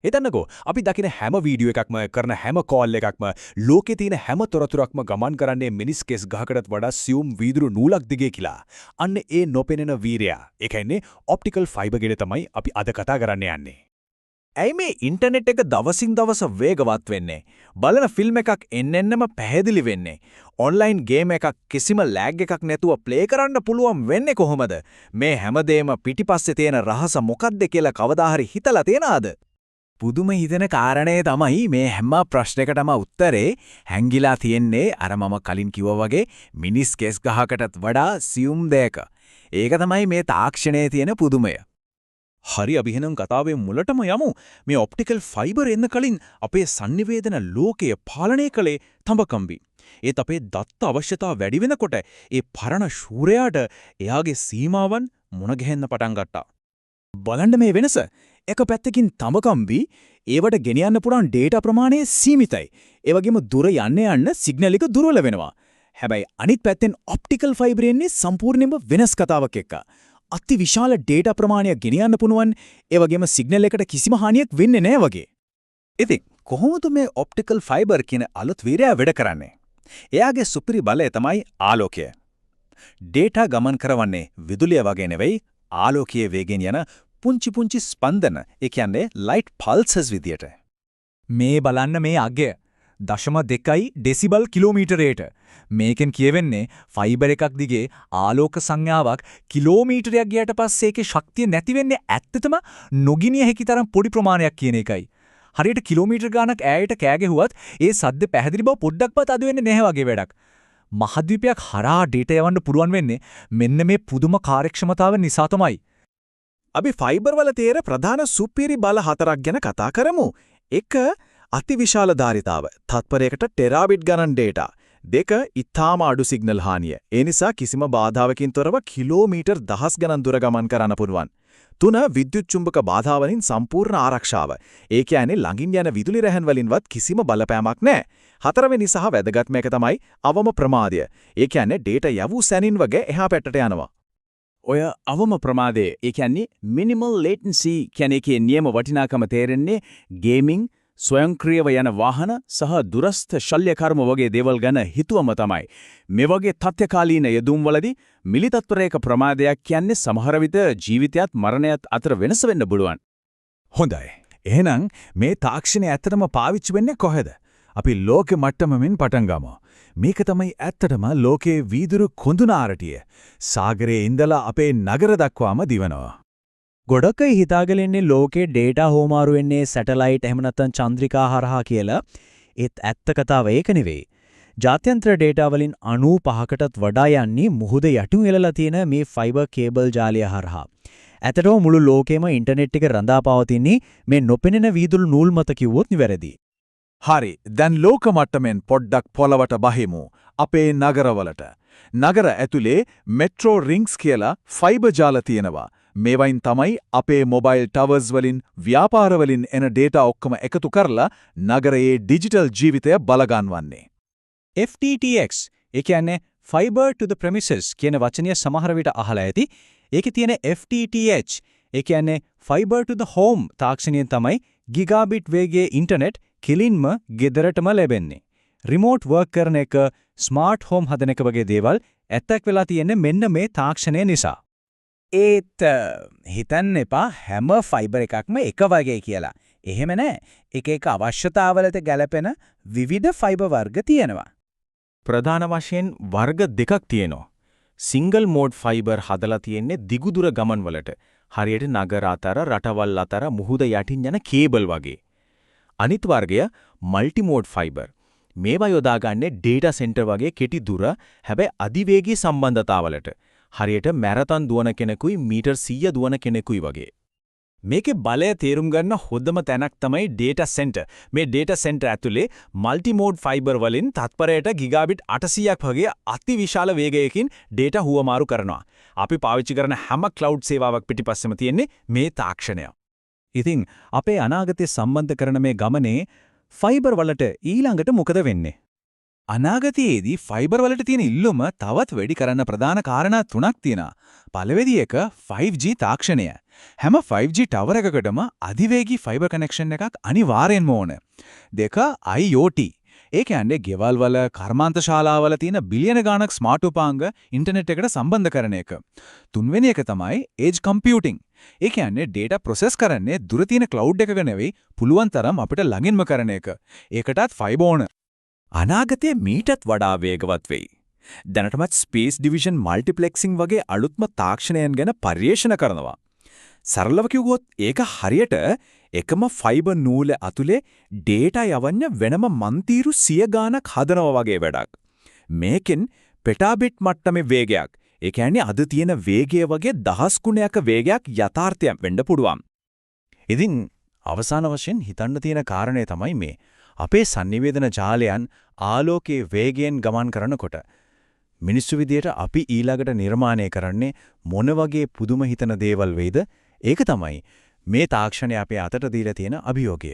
හිතන්නකෝ අපි දකින හැම වීඩියෝ එකක්ම කරන හැම කෝල් එකක්ම ලෝකේ තියෙන හැම තොරතුරක්ම ගමන් කරන්නේ මිනිස් කෙස් ගහකටත් වඩා සියුම් වීදුරු නූලක් දිගේ කියලා. අන්න ඒ නොපෙනෙන වීරයා. ඒ කියන්නේ ඔප්ටිකල් ෆයිබර් ගෙඩ තමයි අපි අද කතා කරන්න යන්නේ. ඇයි මේ ඉන්ටර්නෙට් එක දවසින් දවස වේගවත් වෙන්නේ? බලන ෆිල්ම් එකක් එන්නෙන්නම පැහැදිලි වෙන්නේ. ඔන්ලයින් ගේම් එකක් කිසිම ලෑග් එකක් නැතුව ප්ලේ කරන්න පුළුවන් වෙන්නේ කොහොමද? මේ හැමදේම පිටිපස්සේ තියෙන රහස මොකක්ද කියලා කවදා හරි හිතලා තියෙනාද? පුදුම හිතෙන කාරණේ තමයි මේ හැම ප්‍රශ්නයකටම උත්තරේ හැංගිලා තියෙන්නේ අර මම කලින් කිව්වා වගේ මිනිස් කෙස් ගහකටත් වඩා සියුම් දෙයක. ඒක තමයි මේ තාක්ෂණයේ තියෙන පුදුමය. හරි අපි එහෙනම් කතාවේ මුලටම යමු. මේ ඔප්ටිකල් ෆයිබර් එන්න කලින් අපේ sannivedana ලෝකය පාලනය කළේ තඹකම්බි. ඒත් අපේ දත්ත අවශ්‍යතාව වැඩි වෙනකොට ඒ පරණ ශූරයාට එයාගේ සීමාවන් මුණ ගැහෙන්න පටන් ගත්තා. බලන්න මේ වෙනස. එක පැත්තකින් තඹකම්බි ඒවට ගෙනියන්න පුළුවන් data ප්‍රමාණය සීමිතයි. ඒ වගේම දුර යන්න සිග්නල් එක දුර්වල වෙනවා. හැබැයි අනිත් පැත්තෙන් ඔප්ටිකල් ෆයිබර් එන්නේ සම්පූර්ණයෙන්ම වෙනස් කතාවක් එක්ක. අති විශාල data ප්‍රමාණයක් ගෙනියන්න පුළුවන්. ඒ වගේම සිග්නල් එකට කිසිම හානියක් වෙන්නේ නැහැ වගේ. ඉතින් කොහොමද මේ ඔප්ටිකල් ෆයිබර් කියන අලුත් වීරයා වැඩ කරන්නේ? එයාගේ සුපිරි බලය තමයි ආලෝකය. data ගමන් කරවන්නේ විදුලිය වගේ නෙවෙයි ආලෝකයේ වේගෙන් යන පුංචි ස්පන්දන. ඒ කියන්නේ light pulses විදියට. මේ බලන්න මේ අගය 0.2 ඩෙසිබල් කිලෝමීටරයට. මේකෙන් කියවෙන්නේ ෆයිබර් එකක් දිගේ ආලෝක සංඥාවක් කිලෝමීටරයක් ගියට පස්සේ ඒකේ ශක්තිය නැති වෙන්නේ ඇත්තටම නොගිනිය හැකි තරම් පොඩි ප්‍රමාණයක් කියන එකයි. හරියට කිලෝමීටර ගාණක් ඈයට කෑ ගැහුවත් ඒ සද්ද පැහැදිලි බව පොඩ්ඩක්වත් අඩු වෙන්නේ නැහැ වගේ වැඩක්. මහද්වීපයක් හරහා ඩේටා යවන්න පුළුවන් වෙන්නේ මෙන්න මේ පුදුම කාර්යක්ෂමතාව නිසා තමයි. අපි ෆයිබර් වල තියෙන ප්‍රධාන සුපිරි බල හතරක් ගැන කතා කරමු. 1. අතිවිශාල ධාරිතාව. තත්පරයකට ටෙරාබිට් ගණන් data. 2. ඉතාම අඩු සිග්නල් හානිය. ඒ නිසා කිසිම බාධාවකින් තොරව කිලෝමීටර් දහස් ගණන් දුර ගමන් කරන්න පුළුවන්. 3. විද්‍යුත් චුම්බක බාධා වලින් සම්පූර්ණ ආරක්ෂාව. ඒ කියන්නේ ළඟින් යන විදුලි රැහැන් වලින්වත් කිසිම බලපෑමක් නැහැ. 4 වෙනි සහ වැදගත්ම එක තමයි අවම ප්‍රමාදය. ඒ කියන්නේ data යවූ සැනින් වගේ එහා පැත්තට යනවා. ඔය අවම ප්‍රමාදයේ ඒ කියන්නේ මිනිමල් ලේටන්සි කියන එකේ නියම වටිනාකම තේරෙන්නේ ගේමින් ස්වයංක්‍රීයව යන වාහන සහ දුරස්ථ ශල්‍ය කර්ම වගේ දේවල් ගැන හිතුවම තමයි. මේ වගේ තත්ත්වකාලීන යෙදුම්වලදී මිලි තත්පරයක ප්‍රමාදයක් කියන්නේ සමහර විට ජීවිතයත් මරණයත් අතර වෙනස වෙන්න පුළුවන්. හොඳයි. එහෙනම් මේ තාක්ෂණය ඇත්තටම පාවිච්චි වෙන්නේ කොහෙද? අපි ලෝක මට්ටමෙන් පටන් ගමු. මේක තමයි ඇත්තටම ලෝකයේ වීදුරු කොඳුනාරටිය. සාගරයේ ඉඳලා අපේ නගර දක්වාම දිවනවා. ගොඩක් අය හිතාගෙන ඉන්නේ ලෝකේ data හෝමාරු වෙන්නේ සැටලයිට් එහෙම නැත්නම් චන්ද්‍රිකා හරහා කියලා. ඒත් ඇත්ත කතාව ඒක නෙවෙයි. ජාත්‍යන්තර data වලින් 95කටත් වඩා යන්නේ මුහුද යටින් එළලා තියෙන මේ ෆයිබර් කේබල් ජාලය හරහා. ඇත්තටම මුළු ලෝකෙම ඉන්ටර්නෙට් එක රඳා පවතින්නේ මේ නොපෙනෙන වීදුරු නූල් මත කිව්වොත් නිවැරදි. හරි. දැන් ලෝක මට්ටමින් පොඩ්ඩක් පොළවට බහිමු. අපේ නගරවලට. නගර ඇතුලේ මෙට්‍රෝ රින්ග්ස් කියලා ෆයිබර් ජාල තියෙනවා. මේවයින් තමයි අපේ මොබයිල් ටවර්ස් වලින් ව්‍යාපාර වලින් එන data ඔක්කොම එකතු කරලා නගරයේ ඩිජිටල් ජීවිතය බලගන්වන්නේ. FTTX ඒ කියන්නේ fiber to the premises කියන වචනය සමහර විට අහලා ඇති. ඒකේ තියෙන FTTH ඒ කියන්නේ fiber to the home තාක්ෂණයෙන් තමයි ගිගාබිට් වේගයේ ඉන්ටර්නෙට් කිලින්ම ගෙදරටම ලැබෙන්නේ. රිමෝට් වර්ක් කරන එක, ස්මාර්ට් හෝම් හදන එක වගේ දේවල් ඇත්තක් වෙලා තියෙන්නේ මෙන්න මේ තාක්ෂණය නිසා. ඒත් හිතන්න එපා හැම ෆයිබර් එකක්ම එක වගේ කියලා. එහෙම නැහැ. එක අවශ්‍යතාවලට ගැලපෙන විවිධ ෆයිබර් වර්ග තියෙනවා. ප්‍රධාන වශයෙන් වර්ග දෙකක් තියෙනවා. සිංගල් මෝඩ් ෆයිබර් හදලා තියෙන්නේ දිගු දුර ගමන් වලට. හරියට නගර අතර, රටවල් අතර මුහුද යටින් යන කේබල් වගේ. අනිත් වර්ගය මල්ටි මෝඩ් ෆයිබර්. මේවා යොදාගන්නේ data center වගේ කෙටි දුර හැබැයි අධිවේගී සම්බන්ධතාවලට. හරියට මැරතන් දුවන කෙනෙකුයි මීටර් 100 දුවන කෙනෙකුයි වගේ. මේකේ බලය තේරුම් ගන්න හොඳම තැනක් තමයි data center. මේ data center ඇතුලේ මල්ටි මෝඩ් ෆයිබර් වලින් තත්පරයට ගිගාබිට් 800ක් වගේ අතිවිශාල වේගයකින් data හුවමාරු කරනවා. අපි පාවිච්චි කරන හැම cloud සේවාවක් පිටිපස්සෙම තියෙන්නේ මේ තාක්ෂණය. ඉතින් අපේ අනාගතය සම්බන්ධ කරන මේ ගමනේ ෆයිබර් වලට ඊළඟට මොකද වෙන්නේ? අනාගතයේදී ෆයිබර් වලට තියෙන ඉල්ලුම තවත් වැඩි කරන්න ප්‍රධාන කාරණා තුනක් තියෙනවා. පළවෙනි එක 5G තාක්ෂණය. හැම 5G ටවර් එකකටම අධිවේගී ෆයිබර් කනෙක්ෂන් එකක් අනිවාර්යෙන්ම ඕන. දෙක IoT. ඒ කියන්නේ ගෙවල් වල කර්මාන්ත ශාලාවල තියෙන බිලියන ගාණක් ස්මාර්ට් උපාංග ඉන්ටර්නෙට් එකට සම්බන්ධ කරන එක. තුන්වෙනි එක තමයි edge computing. ඒ කියන්නේ data process කරන්නේ දුර තියෙන cloud එකක නෙවෙයි පුළුවන් තරම් අපිට ළඟින්ම කරන එක. ඒකටත් ෆයිබර් ඕන. අනාගතයේ මීටත් වඩා වේගවත් වෙයි. දැනටමත් ස්පේස් ඩිවිෂන් මල්ටිප්ලෙක්සිං වගේ අලුත්ම තාක්ෂණයන් ගැන පර්යේෂණ කරනවා. සරලව කිව්වොත් ඒක හරියට එකම ෆයිබර් නූල ඇතුලේ ඩේටා යවන්න වෙනම මන්තිරු 100 ගාණක් හදනවා වගේ වැඩක්. මේකෙන් පෙටාබිට් මට්ටමේ වේගයක්, ඒ කියන්නේ අද තියෙන වේගය වගේ දහස් ගුණයක වේගයක් යථාර්ථයක් වෙන්න පුළුවන්. ඉතින් අවසාන වශයෙන් හිතන්න තියෙන කාරණේ තමයි මේ. අපේ sannivedana ජාලයන් ආලෝකයේ වේගයෙන් ගමන් කරනකොට මිනිස්සු විදියට අපි ඊළඟට නිර්මාණය කරන්නේ මොන වගේ පුදුම හිතන දේවල් වේද? ඒක තමයි මේ තාක්ෂණය අපේ අතට දීලා තියෙන අභියෝගය.